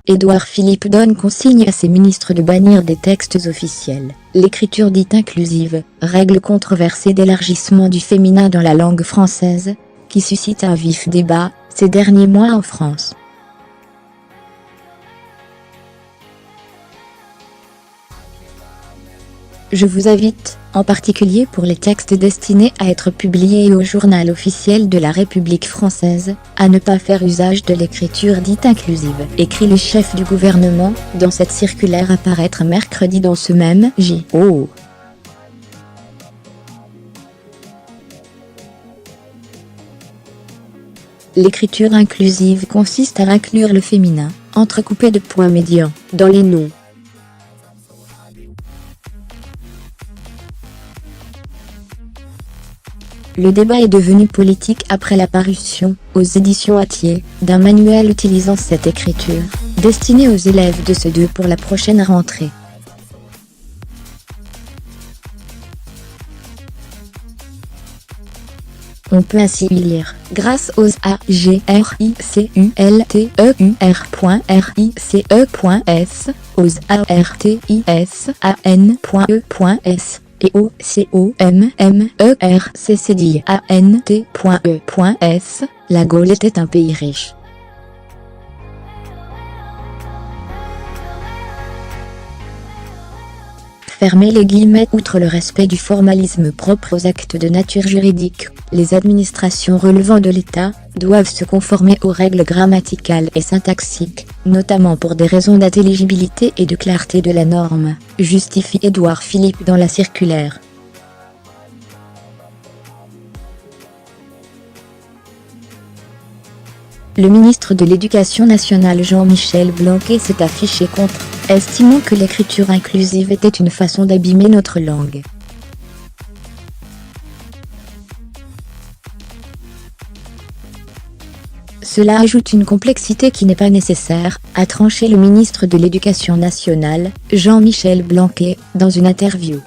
Édouard Philippe donne consigne à ses ministres de bannir des textes officiels l'écriture dite inclusive, règle controversée d'élargissement du féminin dans la langue française, qui suscite un vif débat ces derniers mois en France. Je vous invite, en particulier pour les textes destinés à être publiés au journal officiel de la République française, à ne pas faire usage de l'écriture dite inclusive, écrit le chef du gouvernement, dans cette circulaire à paraître mercredi dans ce même JO. L'écriture inclusive consiste à inclure le féminin, entrecoupé de points médians, dans les noms. Le débat est devenu politique après la parution, aux éditions Hatier, d'un manuel utilisant cette écriture, destiné aux élèves de CE2 pour la prochaine rentrée. On peut ainsi y lire, grâce aux agriculateur.rice.s, aux artisans.e.s, et au commercdiant.e.s, la Gaule était un pays riche. Fermez les guillemets. Outre le respect du formalisme propre aux actes de nature juridique, les administrations relevant de l'État doivent se conformer aux règles grammaticales et syntaxiques, notamment pour des raisons d'intelligibilité et de clarté de la norme, justifie Édouard Philippe dans la circulaire. Le ministre de l'Éducation nationale Jean-Michel Blanquer s'est affiché contre, estimant que l'écriture inclusive était une façon d'abîmer notre langue. Cela ajoute une complexité qui n'est pas nécessaire, a tranché le ministre de l'Éducation nationale, Jean-Michel Blanquer, dans une interview.